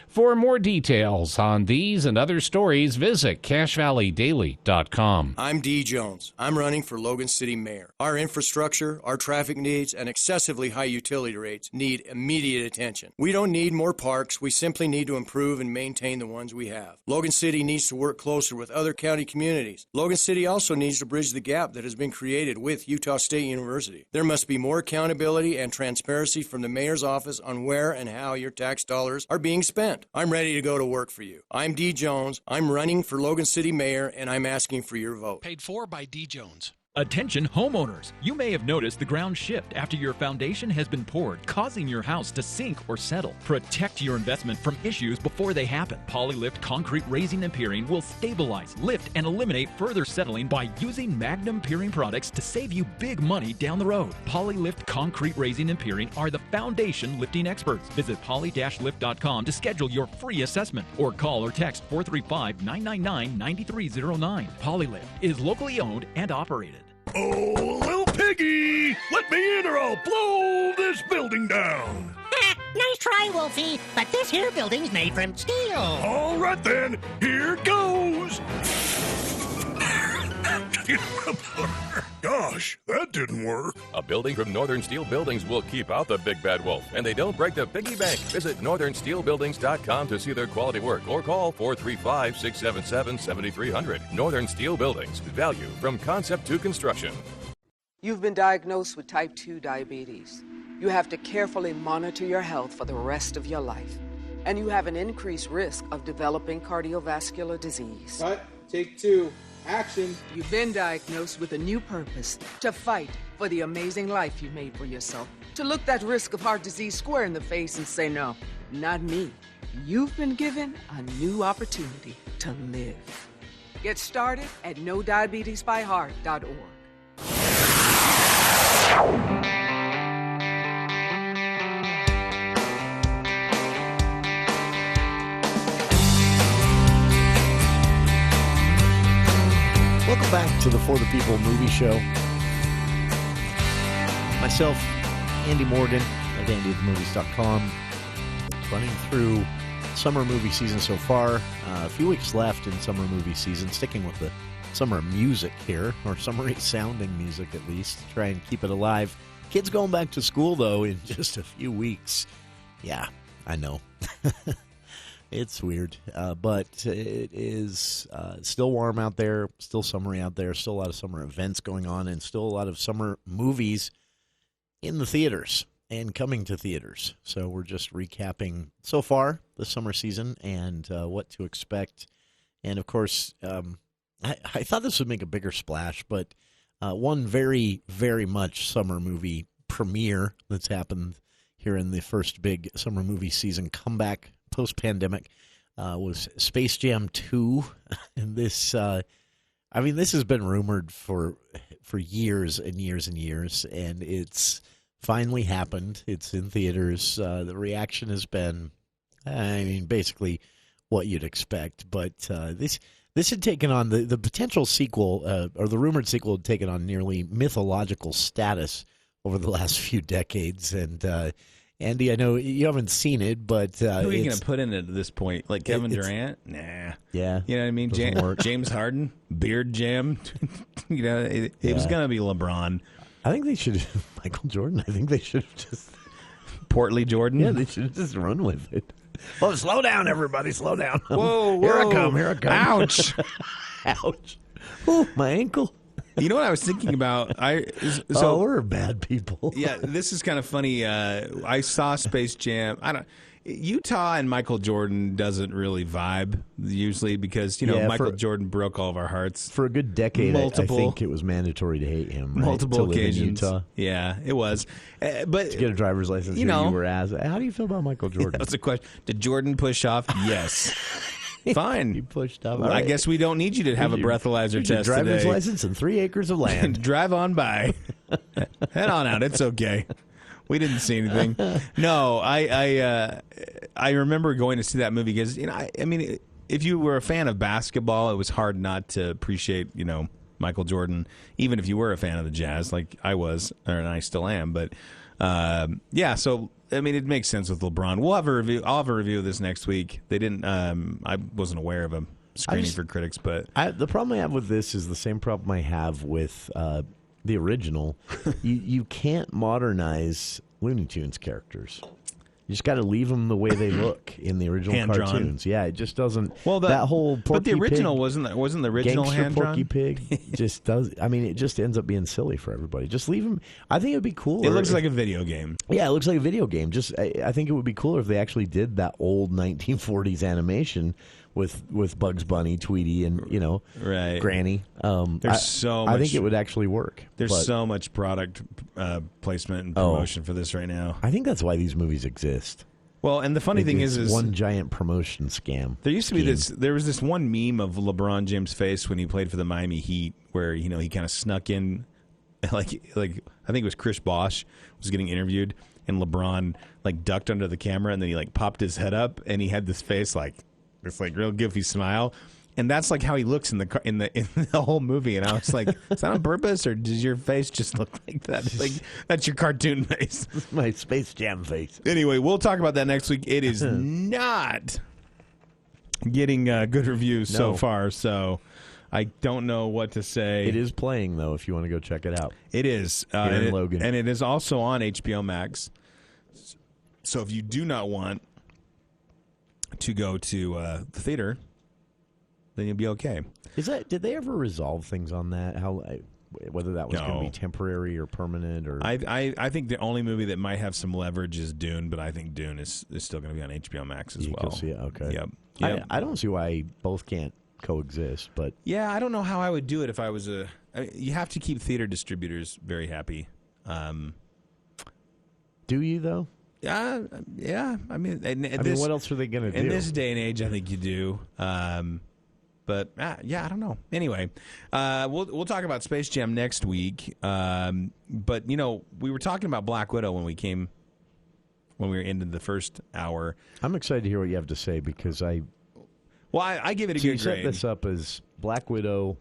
For more details on these and other stories, visit CacheValleyDaily.com. I'm Dee Jones. I'm running for Logan City Mayor. Our infrastructure, our traffic needs, and excessively high utility rates need immediate attention. We don't need more parks. We simply need to improve and maintain the ones we have. Logan City needs to work closer with other county communities. Logan City also needs to bridge the gap that has been created with Utah State University. There must be more accountability and transparency from the mayor's office on where and how your tax dollars are being spent. I'm ready to go to work for you. I'm Dee Jones. I'm running for Logan City Mayor, and I'm asking for your vote. Paid for by Dee Jones. Attention homeowners! You may have noticed the ground shift after your foundation has been poured, causing your house to sink or settle. Protect your investment from issues before they happen. Polylift concrete raising and piering will stabilize, lift, and eliminate further settling by using Magnum piering products to save you big money down the road. Polylift concrete raising and piering are the foundation lifting experts. Visit poly-lift.com to schedule your free assessment or call or text 435-999-9309. Polylift is locally owned and operated. Oh, little piggy! Let me in or I'll blow this building down! Nice try, Wolfie, but this here building's made from steel. All right then, here goes! Gosh, that didn't work. A building from Northern Steel Buildings will keep out the big bad wolf, and they don't break the piggy bank. Visit northernsteelbuildings.com to see their quality work or call 435-677-7300. Northern Steel Buildings. Value from concept to construction. You've been diagnosed with type 2 diabetes. You have to carefully monitor your health for the rest of your life. And you have an increased risk of developing cardiovascular disease. Cut. Take two. Action. You've been diagnosed with a new purpose, to fight for the amazing life you made for yourself. To look that risk of heart disease square in the face and say, no, not me. You've been given a new opportunity to live. Get started at NoDiabetesByHeart.org. Welcome back to the For the People movie show. Myself, Andy Morgan of AndyTheMovies.com, running through summer movie season so far. A few weeks left in summer movie season, sticking with the summer music here, or summery sounding music at least, to try and keep it alive. Kids going back to school, though, in just a few weeks. Yeah, I know. It's weird, but it is still warm out there, still summery out there, still a lot of summer events going on, and still a lot of summer movies in the theaters and coming to theaters. So we're just recapping so far the summer season and what to expect. And, of course, I thought this would make a bigger splash, but one very, very much summer movie premiere that's happened here in the first big summer movie season comeback post-pandemic was Space Jam 2. And this, this has been rumored for years and years and years, and it's finally happened. It's in theaters. The reaction has been, basically what you'd expect. But this had taken on the potential sequel, or the rumored sequel had taken on nearly mythological status over the last few decades. And Andy, I know you haven't seen it, but who are you going to put in it at this point? Like Kevin Durant? Nah. Yeah. You know what I mean? James Harden? Beard Jam? It was going to be LeBron. I think they should Michael Jordan. I think they should have just Portly Jordan? Yeah, they should have just run with it. Well, slow down, everybody. Slow down. Whoa, Here I come. Ouch. Ouch. Oh, my ankle. You know what I was thinking about? We're bad people. Yeah, this is kind of funny. I saw Space Jam. Utah and Michael Jordan doesn't really vibe usually because Michael Jordan broke all of our hearts for a good decade. I think it was mandatory to hate him. Right? Multiple occasions. In Utah. Yeah, it was. But to get a driver's license, you were asked. How do you feel about Michael Jordan? That's a question. Did Jordan push off? Yes. Fine. You pushed up. Well, I guess we don't need you to have a breathalyzer test your driver's today. license and 3 acres of land. Drive on by. Head on out. It's okay. We didn't see anything. No, I remember going to see that movie because if you were a fan of basketball, it was hard not to appreciate Michael Jordan, even if you were a fan of the Jazz, like I was, and I still am. But so it makes sense with LeBron. We'll have a review. I'll have a review of this next week. They didn't. I wasn't aware of a screening for critics, but the problem I have with this is the same problem I have with the original. You can't modernize Looney Tunes characters. You just got to leave them the way they look in the original hand-drawn. Cartoons. Yeah, it just doesn't. Well, that whole Porky but the original Pig, wasn't the original hand-drawn? Porky Pig just does. It just ends up being silly for everybody. Just leave them. I think it would be cooler. It looks like a video game. Yeah, it looks like a video game. I think it would be cooler if they actually did that old 1940s animation with Bugs Bunny, Tweety, and right. Granny. There's so much. I think it would actually work. There's so much product placement and promotion for this right now. I think that's why these movies exist. Well, and the funny thing is one giant promotion scam. There used to be this. There was this one meme of LeBron James' face when he played for the Miami Heat, where he kind of snuck in, like I think it was Chris Bosh was getting interviewed, and LeBron ducked under the camera, and then he popped his head up, and he had this face this real goofy smile, and that's how he looks in the whole movie. And I was like, is that on purpose, or does your face just look like that? That's your cartoon face, my Space Jam face. Anyway, we'll talk about that next week. It is not getting good reviews so far, so I don't know what to say. It is playing though. If you want to go check it out, it is. Logan, and it is also on HBO Max. So if you do not want to go to the theater, then you'll be okay. Did they ever resolve things on that? Whether that was going to be temporary or permanent? Or I think the only movie that might have some leverage is Dune, but I think Dune is still going to be on HBO Max as well. You can see it. Okay. Yep. I don't see why both can't coexist, but yeah, I don't know how I would do it if I was you have to keep theater distributors very happy. Do you though? Yeah. What else are they going to do? In this day and age, I think you do. But I don't know. Anyway, we'll talk about Space Jam next week. But we were talking about Black Widow when we were into the first hour. I'm excited to hear what you have to say because I give it a good grade. You set this up as Black Widow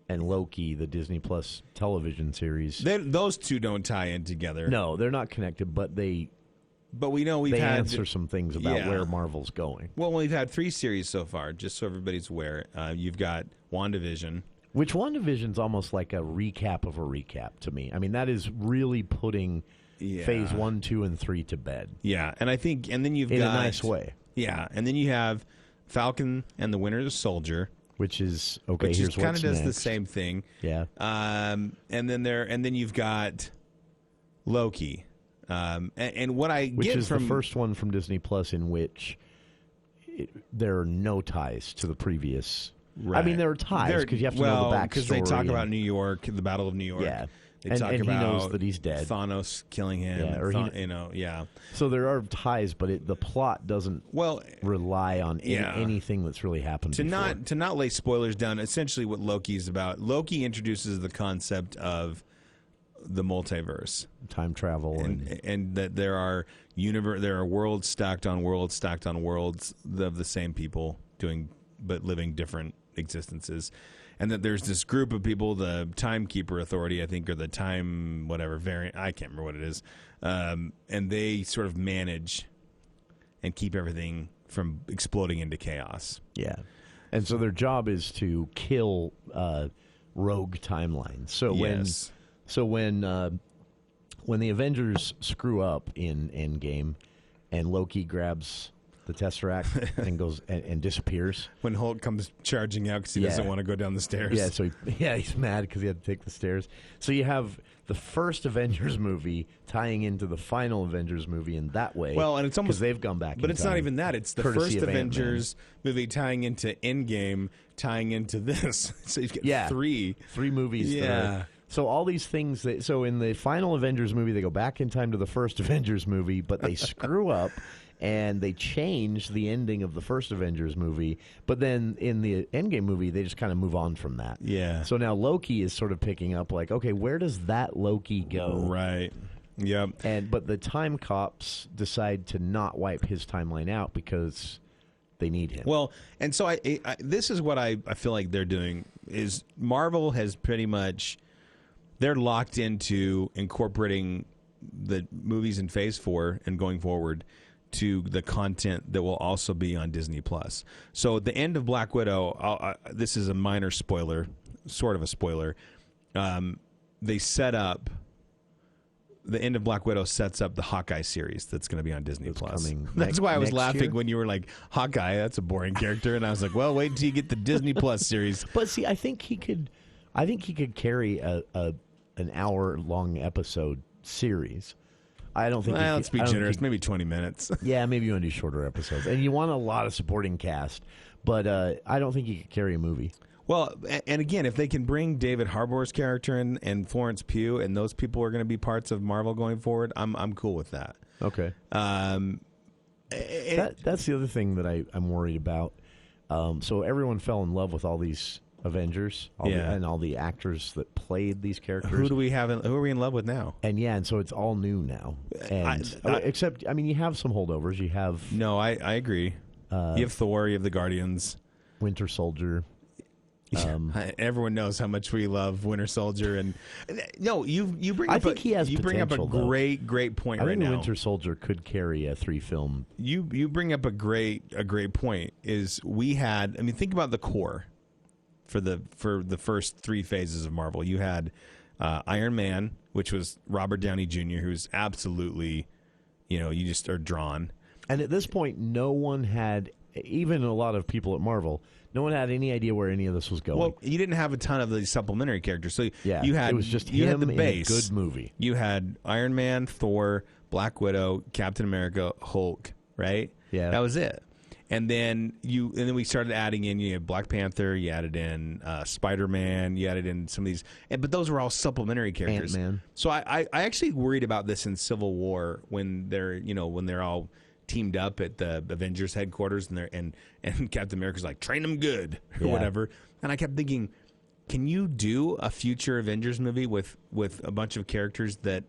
and Loki, the Disney Plus television series. Those two don't tie in together. No, they're not connected, but we know they answer some things about where Marvel's going. Well, we've had 3 series so far, just so everybody's aware. You've got WandaVision. Which WandaVision's almost like a recap of a recap to me. That is really putting phase 1, 2, and 3 to bed. Yeah, and then you've in got... a nice way. Yeah, and then you have Falcon and the Winter Soldier. Which is, here's kind of does the same thing. Yeah. And then you've got Loki. And what I which get is from the first one from Disney Plus in which there are no ties to the previous. Right. There are ties because you have to know the backstory. Because they talk about New York, the Battle of New York. Yeah, they talk about he knows that he's dead. Thanos killing him. Yeah, So there are ties, but the plot doesn't rely on anything that's really happened. To not lay spoilers down. Essentially, what Loki is about. Loki introduces the concept of the multiverse, time travel, and that there are worlds stacked on worlds of the same people living different existences, and that there's this group of people, the Timekeeper Authority, I think, or the Time whatever variant, I can't remember what it is, and they sort of manage and keep everything from exploding into chaos. Yeah, and so their job is to kill rogue timelines. So when the Avengers screw up in Endgame, and Loki grabs the Tesseract and goes and disappears. When Hulk comes charging out because he doesn't want to go down the stairs. Yeah, so he's mad because he had to take the stairs. So you have the first Avengers movie tying into the final Avengers movie in that way. Well, and it's almost they've gone back. But in it's time, not even that. It's the courtesy first of Avengers movie tying into Endgame, tying into this. So you've got three movies. Yeah. So all these things. So in the final Avengers movie, they go back in time to the first Avengers movie, but they screw up. And they change the ending of the first Avengers movie, but then in the Endgame movie, they just kind of move on from that. Yeah. So now Loki is sort of picking up, like, okay, where does that Loki go? Right. Yep. But the time cops decide to not wipe his timeline out because they need him. Well, and so I this is what I feel like they're doing is Marvel has pretty much they're locked into incorporating the movies in Phase 4 and going forward to the content that will also be on Disney Plus. So at the end of Black Widow, this is a minor spoiler, sort of a spoiler. They set up the end of Black Widow sets up the Hawkeye series that's going to be on Disney Plus. That's why I was laughing when you were like, Hawkeye, that's a boring character, and I was like, well, wait until you get the Disney Plus series. But see, I think he could carry an hour-long episode series. I don't think. Let's be generous. Maybe 20 minutes. Yeah, maybe you want to do shorter episodes, and you want a lot of supporting cast. But I don't think you could carry a movie. Well, and again, if they can bring David Harbour's character in and Florence Pugh, and those people are going to be parts of Marvel going forward, I'm cool with that. Okay. That's the other thing that I'm worried about. So everyone fell in love with all these Avengers, and all the actors that played these characters. Who are we in love with now? And so it's all new now. And except, you have some holdovers. You have I agree. You have Thor. You have the Guardians. Winter Soldier. Everyone knows how much we love Winter Soldier, and you bring up a great point right now. I think Winter Soldier could carry a 3-film. You bring up a great point. Is we had think about the core. For the first 3 phases of Marvel, you had Iron Man, which was Robert Downey Jr., who's absolutely, you just are drawn. And at this point, no one had, even a lot of people at Marvel, no one had any idea where any of this was going. Well, you didn't have a ton of these supplementary characters, so you had it was just you him had the base. In a good movie. You had Iron Man, Thor, Black Widow, Captain America, Hulk, right? Yeah, that was it. And then we started adding in. You had Black Panther. You added in Spider-Man. You added in some of these, but those were all supplementary characters. Ant-Man. So I actually worried about this in Civil War when they're all teamed up at the Avengers headquarters and Captain America's like, train them good or whatever. And I kept thinking, can you do a future Avengers movie with a bunch of characters that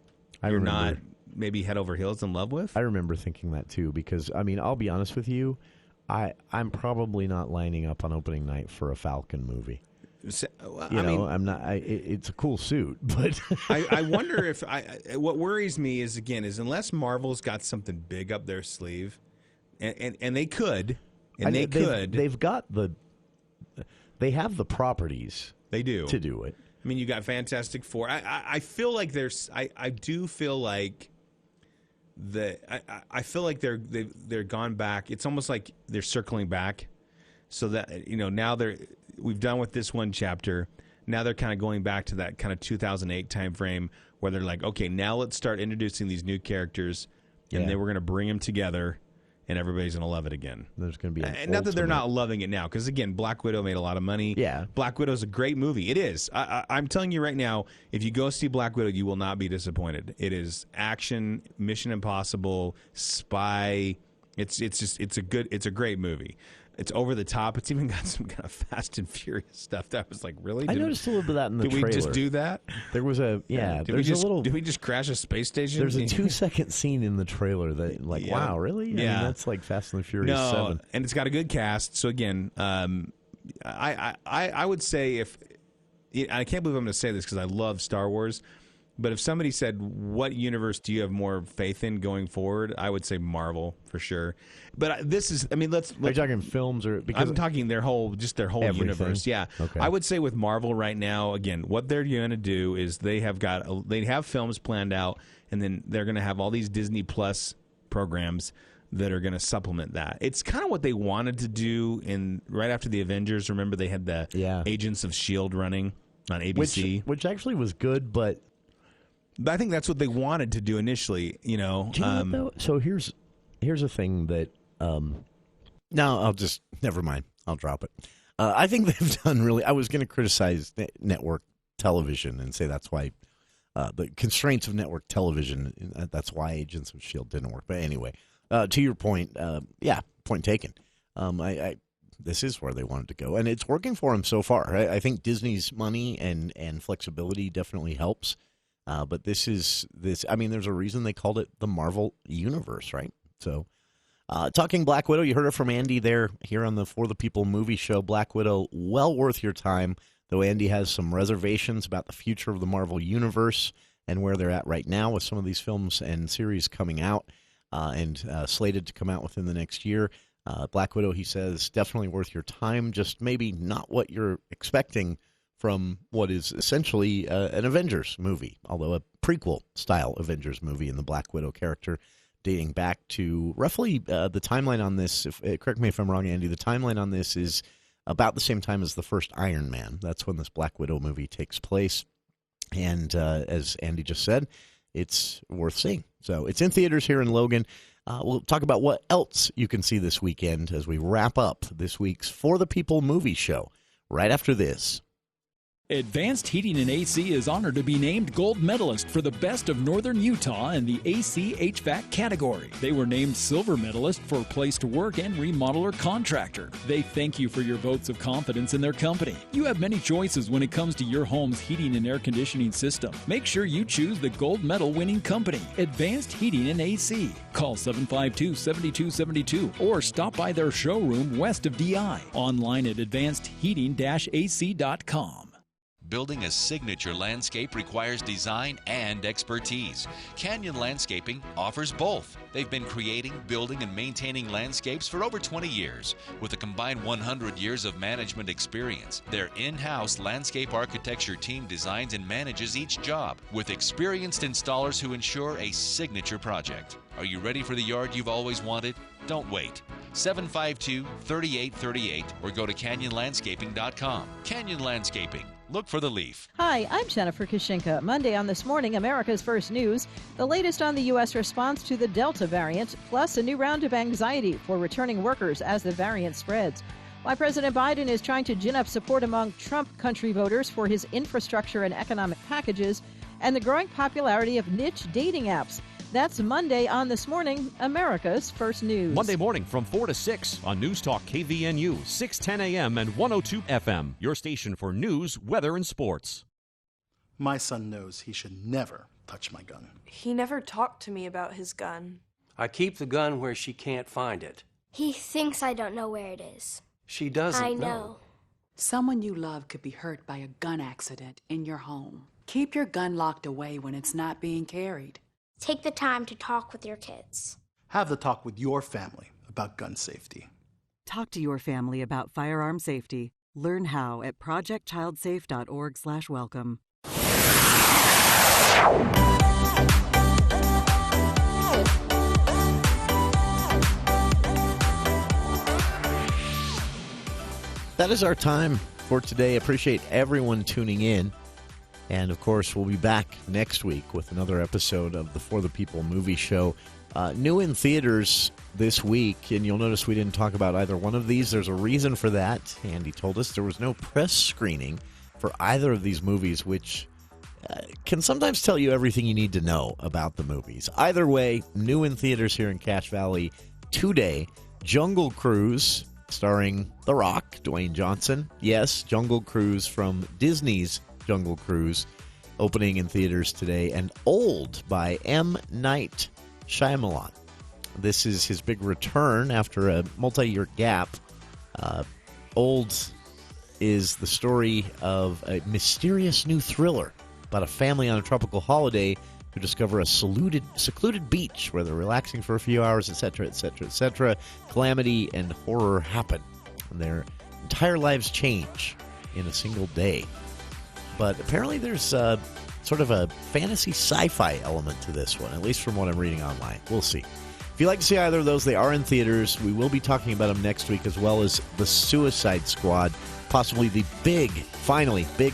you're not maybe head over heels in love with? I remember thinking that too because I'll be honest with you. I'm probably not lining up on opening night for a Falcon movie. I'm not. It's a cool suit, but I wonder if what worries me is unless Marvel's got something big up their sleeve, and they could, they have the properties. They do to do it. You got Fantastic Four. I feel like I do feel like. I feel like they're gone back. It's almost like they're circling back, so that now we've done with this one chapter. Now they're kind of going back to that kind of 2008 time frame where they're like, okay, now let's start introducing these new characters, and then we're going to bring them together, and everybody's going to love it again. There's going to be not that they're not loving it now, because again, Black Widow made a lot of money. Yeah, Black Widow's a great movie. It is. I'm telling you right now, if you go see Black Widow, you will not be disappointed. It is action, Mission Impossible, spy. It's a great movie. It's over the top. It's even got some kind of Fast and Furious stuff. That was like, really? I noticed a little bit of that in the trailer. Did we just do that? There was a Did we just crash a space station? There's a 2-second scene in the trailer that wow, really? That's like Fast and the Furious 7. And it's got a good cast. So again, I would say I can't believe I'm going to say this because I love Star Wars. But if somebody said, what universe do you have more faith in going forward? I would say Marvel for sure. But this is, let's. Are you talking films or? Because I'm talking their whole everything. universe. Yeah. Okay. I would say with Marvel right now, again, what they're going to do is they have films planned out, and then they're going to have all these Disney Plus programs that are going to supplement that. It's kind of what they wanted to do right after the Avengers. Remember, they had the Agents of S.H.I.E.L.D. running on ABC. Which actually was good, but I think that's what they wanted to do initially, Do you know what, though? So here's a thing that No, never mind. I'll drop it. I think they've done really. I was going to criticize network television and say that's why the constraints of network television. That's why Agents of S.H.I.E.L.D. didn't work. But anyway, to your point, point taken. This is where they wanted to go, and it's working for them so far. I think Disney's money and flexibility definitely helps. But this. I mean, there's a reason they called it the Marvel Universe, right? So, talking Black Widow, you heard it from Andy here on the For the People movie show. Black Widow, well worth your time, though Andy has some reservations about the future of the Marvel Universe and where they're at right now with some of these films and series coming out and slated to come out within the next year. Black Widow, he says, definitely worth your time, just maybe not what you're expecting from what is essentially an Avengers movie, although a prequel-style Avengers movie in the Black Widow character, dating back to roughly the timeline on this. Correct me if I'm wrong, Andy. The timeline on this is about the same time as the first Iron Man. That's when this Black Widow movie takes place. And as Andy just said, it's worth seeing. So it's in theaters here in Logan. We'll talk about what else you can see this weekend as we wrap up this week's For the People movie show right after this. Advanced Heating and AC is honored to be named gold medalist for the best of Northern Utah in the AC HVAC category. They were named silver medalist for place to work and remodeler contractor. They thank you for your votes of confidence in their company. You have many choices when it comes to your home's heating and air conditioning system. Make sure you choose the gold medal winning company, Advanced Heating and AC. Call 752-7272 or stop by their showroom west of DI. Online at advancedheating-ac.com. Building a signature landscape requires design and expertise. Canyon Landscaping offers both. They've been creating, building, and maintaining landscapes for over 20 years. With a combined 100 years of management experience, their in-house landscape architecture team designs and manages each job with experienced installers who ensure a signature project. Are you ready for the yard you've always wanted? Don't wait. 752-3838 or go to canyonlandscaping.com. Canyon Landscaping. Look for the leaf. Hi, I'm Jennifer Kashinka. Monday on This Morning, America's First News, the latest on the U.S. response to the Delta variant, plus a new round of anxiety for returning workers as the variant spreads. Why President Biden is trying to gin up support among Trump country voters for his infrastructure and economic packages, and the growing popularity of niche dating apps. That's Monday on This Morning, America's First News. Monday morning from 4 to 6 on News Talk KVNU, 610 a.m. and 102 FM. Your station for news, weather, and sports. My son knows he should never touch my gun. He never talked to me about his gun. I keep the gun where she can't find it. He thinks I don't know where it is. She doesn't I know. Someone you love could be hurt by a gun accident in your home. Keep your gun locked away when it's not being carried. Take the time to talk with your kids. Have the talk with your family about gun safety. Talk to your family about firearm safety. Learn how at projectchildsafe.org/welcome. That is our time for today. Appreciate everyone tuning in. And, of course, we'll be back next week with another episode of the For the People movie show. New in theaters this week, and you'll notice we didn't talk about either one of these. There's a reason for that. Andy told us there was no press screening for either of these movies, which can sometimes tell you everything you need to know about the movies. Either way, new in theaters here in Cache Valley today, Jungle Cruise, starring The Rock, Dwayne Johnson. Yes, Jungle Cruise from Disney's Jungle Cruise, opening in theaters today, and Old by M. Night Shyamalan. This is his big return after a multi-year gap. Old is the story of a mysterious new thriller about a family on a tropical holiday who discover a secluded beach where they're relaxing for a few hours, etc., etc., etc. Calamity and horror happen, and their entire lives change in a single day. But apparently there's sort of a fantasy sci-fi element to this one, at least from what I'm reading online. We'll see. If you like to see either of those, they are in theaters. We will be talking about them next week, as well as The Suicide Squad, possibly the big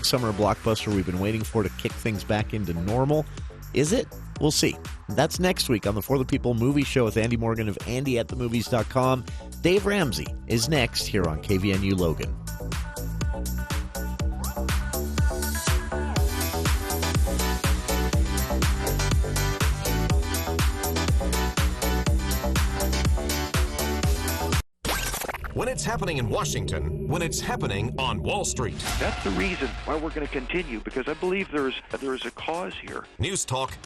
summer blockbuster we've been waiting for to kick things back into normal. Is it? We'll see. That's next week on the For the People movie show with Andy Morgan of AndyAtTheMovies.com. Dave Ramsey is next here on KVNU Logan. When it's happening in Washington, when it's happening on Wall Street. That's the reason why we're going to continue, because I believe there is a cause here. News Talk